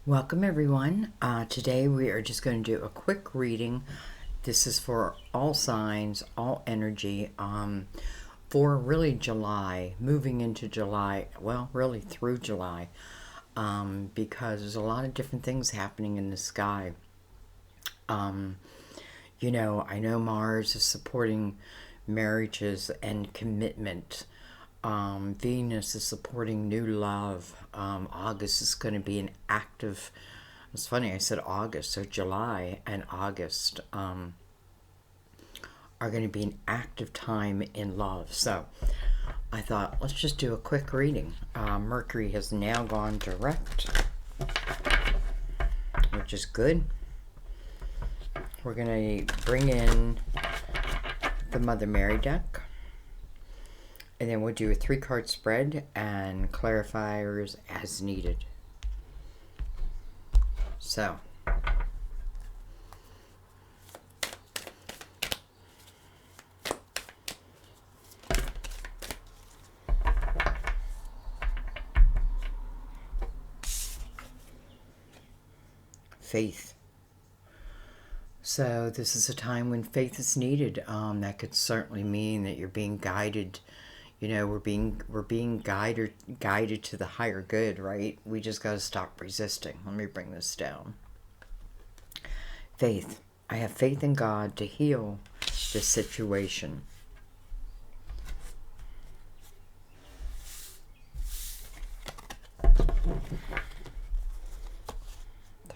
Welcome, everyone. Today we are just going to do a quick reading. This is for all signs, all energy, for really July, moving into July, well, really through July, because there's a lot of different things happening in the sky. Um, I know Mars is supporting marriages and commitment. Venus is supporting new love. August is going to be an active. It's funny, I said August, so July and August are going to be an active time in love. So I thought, let's just do a quick reading. Mercury has now gone direct, which is good. We're going to bring in the Mother Mary deck. And then we'll do a 3-card spread and clarifiers as needed. So, faith. So this is a time when faith is needed. That could certainly mean that you're being guided. We're being guided to the higher good, right? We just got to stop resisting. Let me bring this down. Faith. I have faith in God to heal this situation. The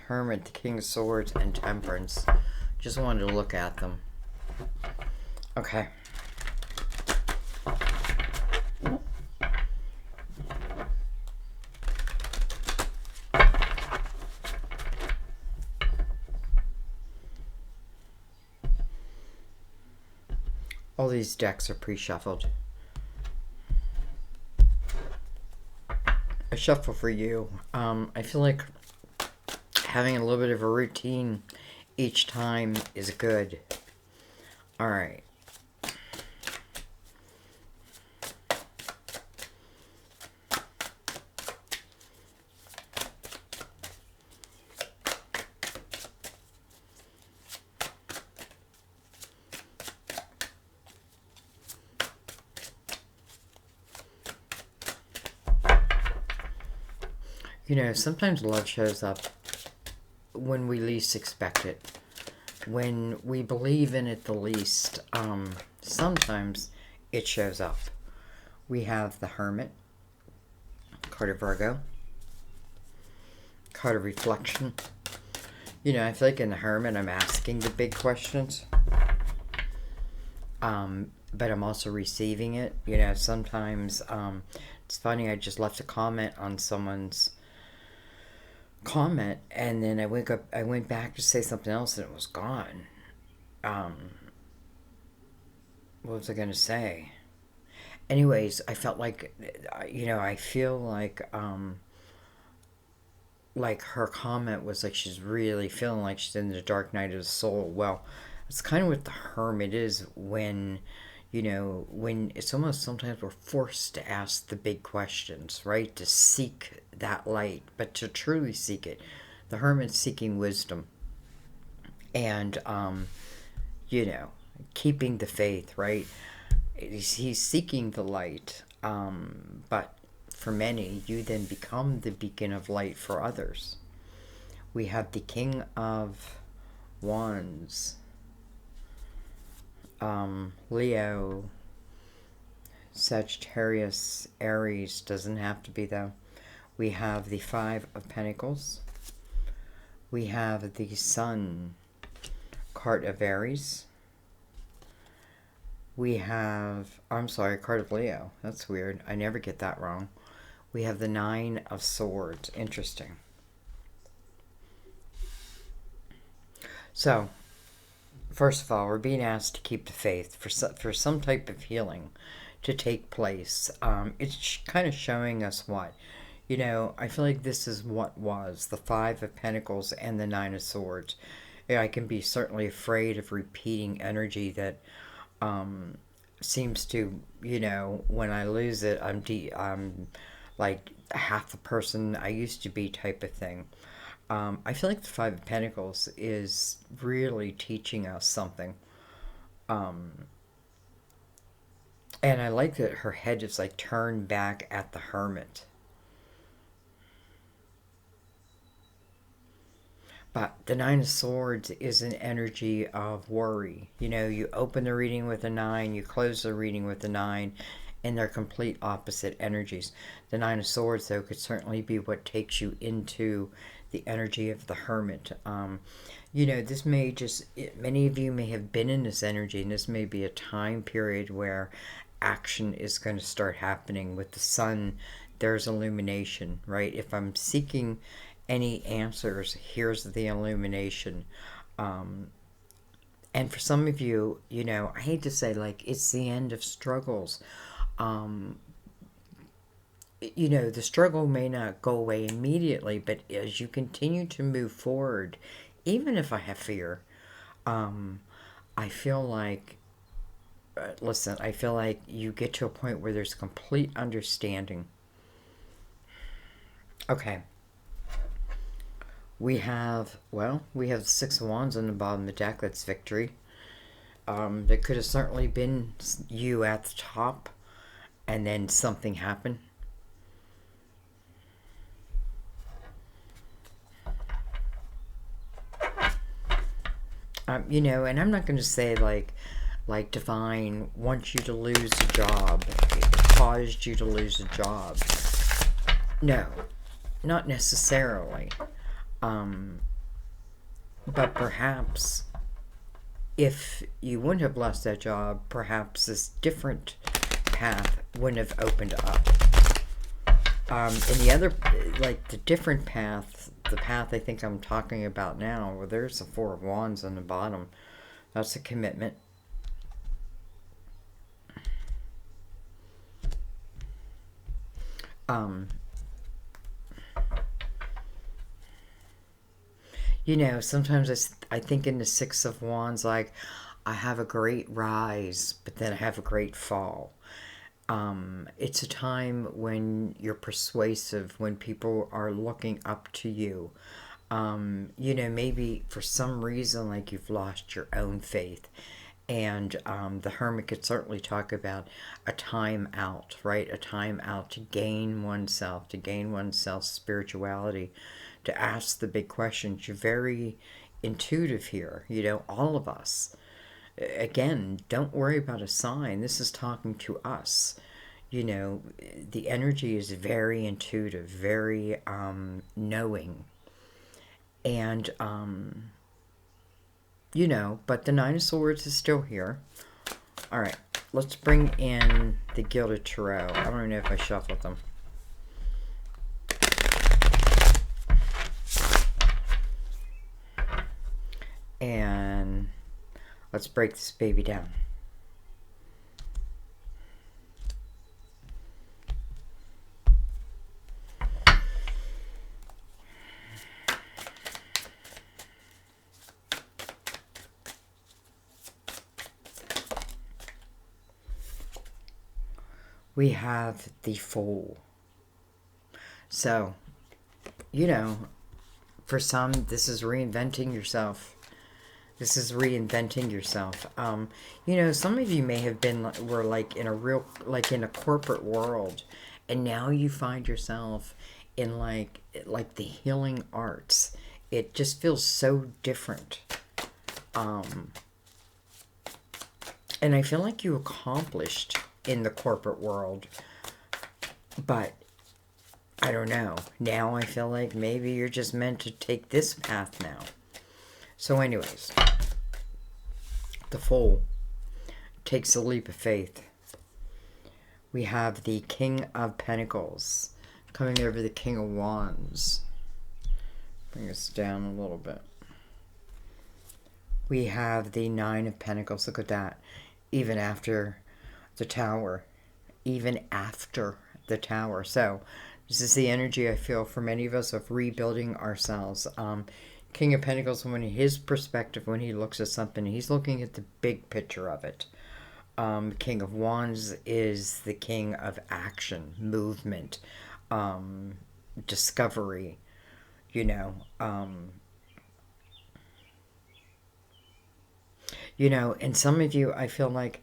Hermit, the King of Swords, and Temperance. Just wanted to look at them. Okay. All these decks are pre-shuffled. A shuffle for you. I feel like having a little bit of a routine each time is good. All right. Sometimes love shows up when we least expect it. When we believe in it the least, sometimes it shows up. We have the Hermit, card of Virgo, card of Reflection. I feel like in the Hermit I'm asking the big questions, but I'm also receiving it. Sometimes it's funny, I just left a comment on someone's comment, and then I went back to say something else and it was gone. What was I going to say? Anyways, I felt like, I feel like her comment was like she's really feeling like she's in the dark night of the soul. Well, it's kind of what the Hermit is when when it's almost sometimes we're forced to ask the big questions, right? To seek that light, but to truly seek it. The Hermit's seeking wisdom and, keeping the faith, right? He's seeking the light, but for many, you then become the beacon of light for others. We have the King of Wands, Leo, Sagittarius, Aries, doesn't have to be though. We have the Five of Pentacles. We have the Sun, card of Aries. We have, card of Leo. That's weird. I never get that wrong. We have the Nine of Swords. Interesting. So, first of all, we're being asked to keep the faith for some type of healing to take place. It's kind of showing us what. I feel like this is what was the Five of Pentacles and the Nine of Swords. I can be certainly afraid of repeating energy that seems to, when I lose it, I'm like half the person I used to be type of thing. I feel like the Five of Pentacles is really teaching us something. Um, and I like that her head is like turned back at the Hermit. But the Nine of Swords is an energy of worry. You know, you open the reading with a nine, you close the reading with a nine, and they're complete opposite energies. The Nine of Swords, though, could certainly be what takes you into the energy of the Hermit. You know, this may just, many of you may have been in this energy, and this may be a time period where action is going to start happening. With the sun, there's illumination, right? If I'm seeking any answers, here's the illumination. Um, and for some of you, you know, I hate to say, like, it's the end of struggles. Um, you know, the struggle may not go away immediately, but as you continue to move forward, even if I have fear, um, I feel like, listen, I feel like you get to a point where there's complete understanding. Okay. We have the Six of Wands on the bottom of the deck. That's victory. There could have certainly been you at the top, and then something happened. You know, and I'm not going to say like divine wants you to lose a job, it caused you to lose a job. No, not necessarily. Um, but perhaps if you wouldn't have lost that job, perhaps this different path wouldn't have opened up. And the other, like the different path, the path I think I'm talking about now, well, there's the Four of Wands on the bottom. That's a commitment. Um, you know, sometimes I think in the Six of Wands, like, I have a great rise, but then I have a great fall. It's a time when you're persuasive, when people are looking up to you. You know, maybe for some reason, like you've lost your own faith. And the hermit could certainly talk about a time out, right? A time out to gain oneself's spirituality, to ask the big questions. You're very intuitive here, you know, all of us. Again, don't worry about a sign. This is talking to us. You know, the energy is very intuitive, very knowing. And, you know, but the Nine of Swords is still here. All right, let's bring in the Gilded Tarot. I don't even know if I shuffled them. And let's break this baby down. We have the Fool. So, you know, for some, this is reinventing yourself. This is reinventing yourself. You know, some of you may have were like in a real, like in a corporate world, and now you find yourself in like the healing arts. It just feels so different. Um, and I feel like you accomplished in the corporate world, but I don't know. Now I feel like maybe you're just meant to take this path now. So anyways, the Fool takes a leap of faith. We have the King of Pentacles coming over the King of Wands. Bring us down a little bit. We have the Nine of Pentacles. Look at that. Even after the Tower. Even after the Tower. So this is the energy I feel for many of us of rebuilding ourselves. King of Pentacles, when his perspective, when he looks at something, he's looking at the big picture of it. King of Wands is the king of action, movement, discovery. you know. And some of you, I feel like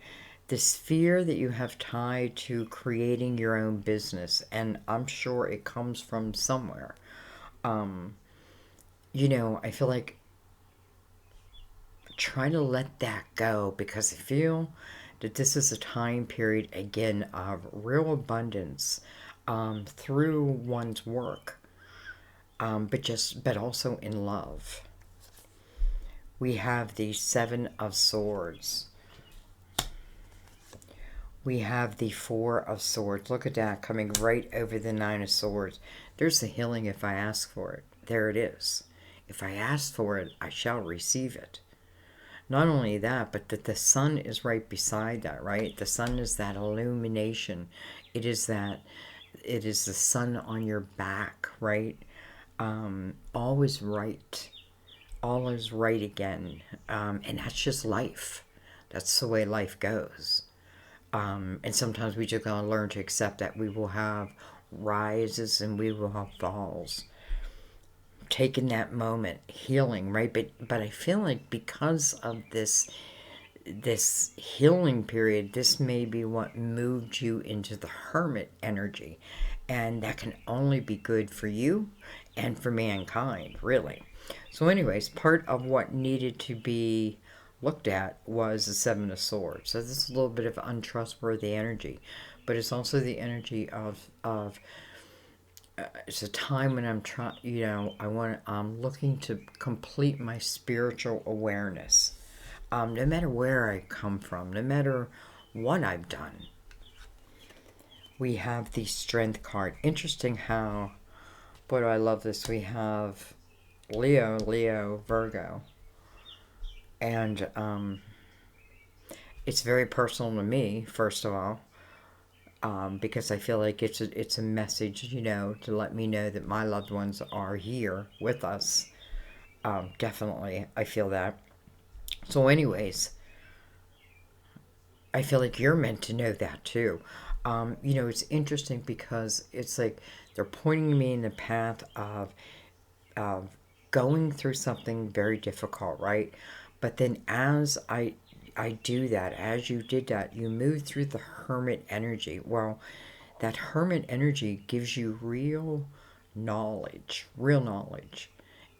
this fear that you have tied to creating your own business, and I'm sure it comes from somewhere. Um, I feel like try to let that go, because I feel that this is a time period again of real abundance through one's work, but also in love. We have the Seven of Swords. We have the Four of Swords. Look at that, coming right over the Nine of Swords. There's the healing if I ask for it. There it is. If I ask for it, I shall receive it. Not only that, but that the sun is right beside that, right? The sun is that illumination. It is the sun on your back, right? All is right. All is right again. And that's just life. That's the way life goes. And sometimes we just gotta learn to accept that we will have rises and we will have falls. Taking that moment, healing, right? But I feel like because of this healing period, this may be what moved you into the hermit energy, and that can only be good for you and for mankind, really. So, anyways, part of what needed to be looked at was the Seven of Swords. So this is a little bit of untrustworthy energy, but it's also the energy of it's a time when I'm trying, I'm looking to complete my spiritual awareness. No matter where I come from, no matter what I've done. We have the Strength card. Interesting how, boy, do I love this. We have Leo, Virgo. And it's very personal to me, first of all, because I feel like it's a message, to let me know that my loved ones are here with us. Definitely, I feel that. So, anyways, I feel like you're meant to know that too. It's interesting because it's like they're pointing me in the path of going through something very difficult, right? But then as I do that, as you did that, you move through the hermit energy. Well, that hermit energy gives you real knowledge.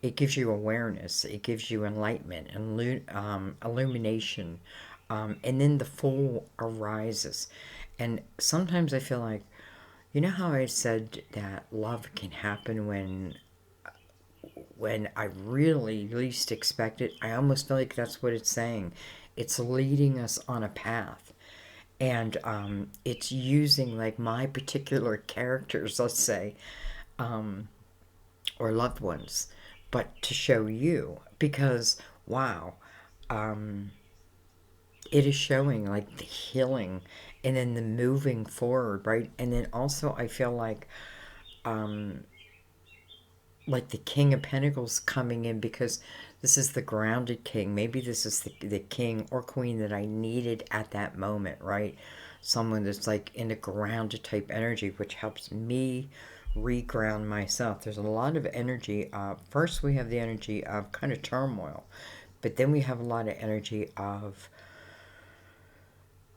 It gives you awareness. It gives you enlightenment and illumination. And then the Fool arises. And sometimes I feel like, how I said that love can happen when I really least expect it. I almost feel like that's what it's saying. It's leading us on a path. And it's using like my particular characters, let's say, or loved ones, but to show you, because wow, um, it is showing like the healing and then the moving forward, right? And then also I feel um, like the King of Pentacles coming in, because this is the grounded king. Maybe this is the king or queen that I needed at that moment, right? Someone that's like in a grounded type energy, which helps me reground myself. There's a lot of energy. First, we have the energy of kind of turmoil, but then we have a lot of energy of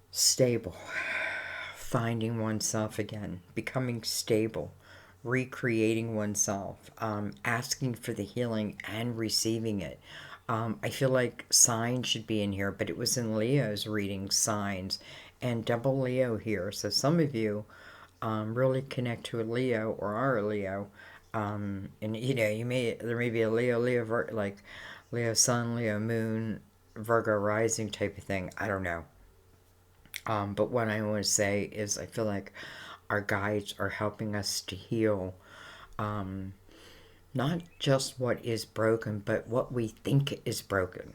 stable, finding oneself again, becoming stable, recreating oneself, asking for the healing and receiving it. I feel like signs should be in here, but it was in Leo's reading, signs, and double Leo here. So some of you really connect to a Leo or are a Leo. And there may be a like Leo Sun, Leo Moon, Virgo Rising type of thing. I don't know. But what I want to say is I feel like our guides are helping us to heal not just what is broken, but what we think is broken.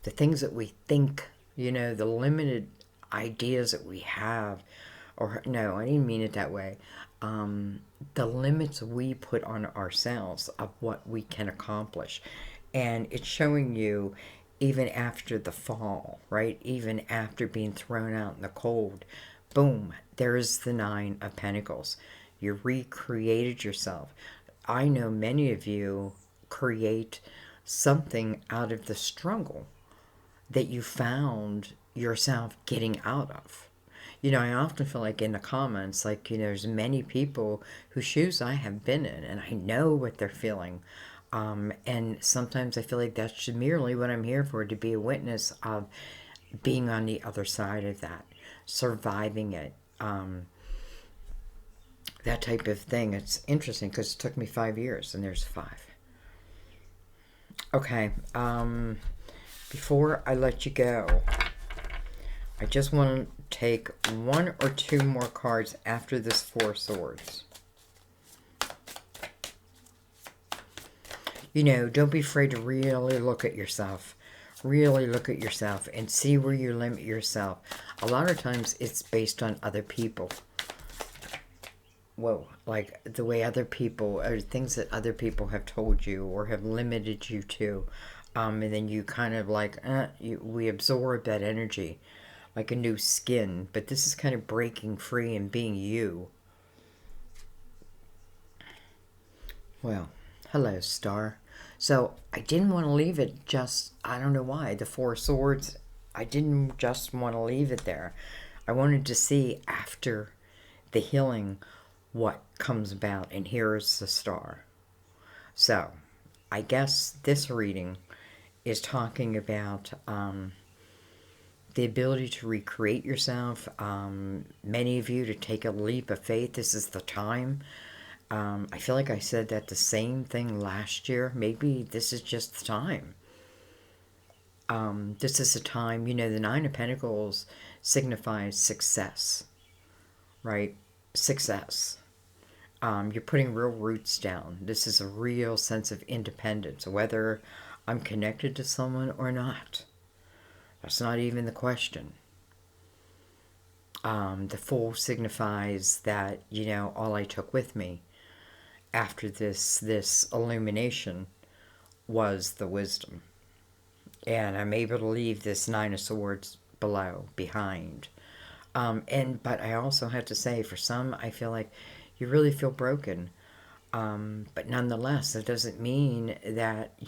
The things that we think, the limited ideas that we have, or no, I didn't mean it that way. The limits we put on ourselves of what we can accomplish. And it's showing you even after the fall, right? Even after being thrown out in the cold, boom, there is the Nine of Pentacles. You recreated yourself. I know many of you create something out of the struggle that you found yourself getting out of. I often feel like in the comments, like, there's many people whose shoes I have been in, and I know what they're feeling. And sometimes I feel like that's merely what I'm here for, to be a witness of being on the other side of that, surviving it, that type of thing. It's interesting because it took me 5 years, and there's 5. Okay, before I let you go, I just want to take 1 or 2 more cards after this 4 swords. Don't be afraid to really look at yourself. Really look at yourself and see where you limit yourself. A lot of times it's based on other people. Whoa, like the way other people, or things that other people have told you or have limited you to. And then you kind of like, we absorb that energy like a new skin. But this is kind of breaking free and being you. Well, hello, Star. So I didn't want to leave it just, I don't know why, the 4 swords. I didn't just want to leave it there. I wanted to see after the healing what comes about. And here is the Star. So I guess this reading is talking about the ability to recreate yourself. Many of you to take a leap of faith. This is the time. I feel like I said that the same thing last year. Maybe this is just the time. This is a time, the 9 of Pentacles signifies success, right? Success. You're putting real roots down. This is a real sense of independence, whether I'm connected to someone or not. That's not even the question. The Fool signifies that, all I took with me after this illumination was the wisdom. And I'm able to leave this 9 of Swords behind. But I also have to say, for some, I feel like you really feel broken. But nonetheless, that doesn't mean that,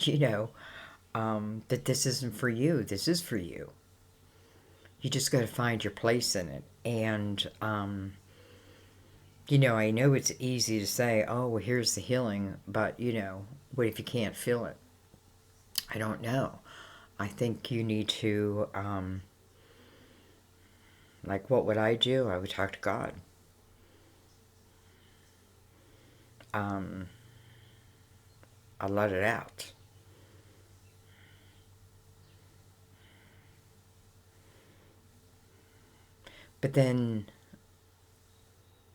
that this isn't for you. This is for you. You just got to find your place in it. And, I know it's easy to say, oh, well, here's the healing. But, what if you can't feel it? I don't know. I think you need to, like, what would I do? I would talk to God. I'll let it out. But then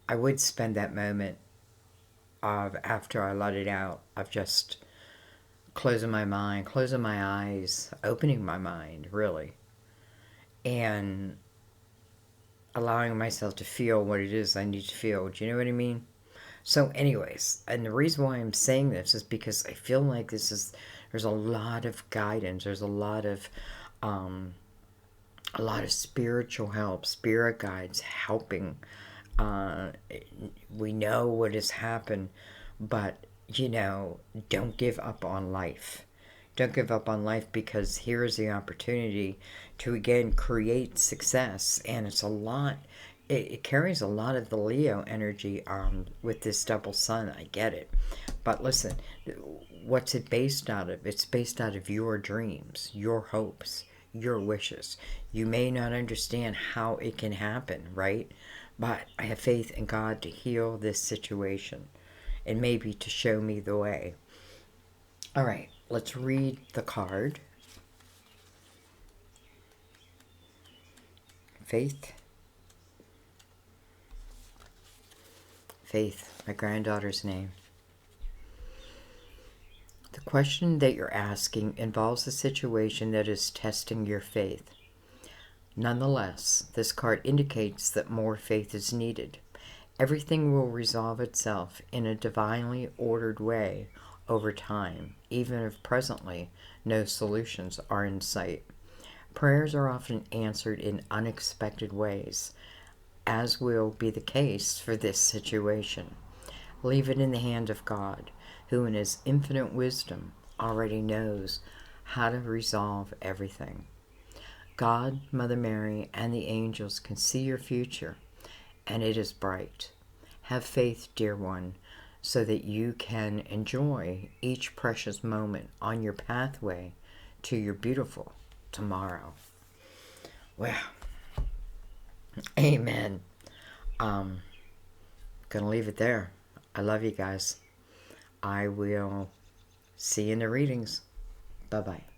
I would spend that moment of, after I let it out, of just closing my mind, closing my eyes, opening my mind, really, and allowing myself to feel what it is I need to feel. Do you know what I mean? So anyways, and the reason why I'm saying this is because I feel like there's a lot of guidance, there's a lot of spiritual help, spirit guides helping. We know what has happened, but don't give up on life. Don't give up on life, because here is the opportunity to again create success. And it's a lot, it carries a lot of the Leo energy with this double sun. I get it. But listen, what's it based out of? It's based out of your dreams, your hopes, your wishes. You may not understand how it can happen, right? But I have faith in God to heal this situation and maybe to show me the way. All right, let's read the card. Faith. Faith, my granddaughter's name. The question that you're asking involves a situation that is testing your faith. Nonetheless, this card indicates that more faith is needed. Everything will resolve itself in a divinely ordered way over time, even if presently no solutions are in sight. Prayers are often answered in unexpected ways, as will be the case for this situation. Leave it in the hand of God. who in his infinite wisdom already knows how to resolve everything. God, Mother Mary, and the angels can see your future, and it is bright. Have faith, dear one, so that you can enjoy each precious moment on your pathway to your beautiful tomorrow. Well, amen. Gonna leave it there. I love you guys. I will see you in the readings. Bye-bye.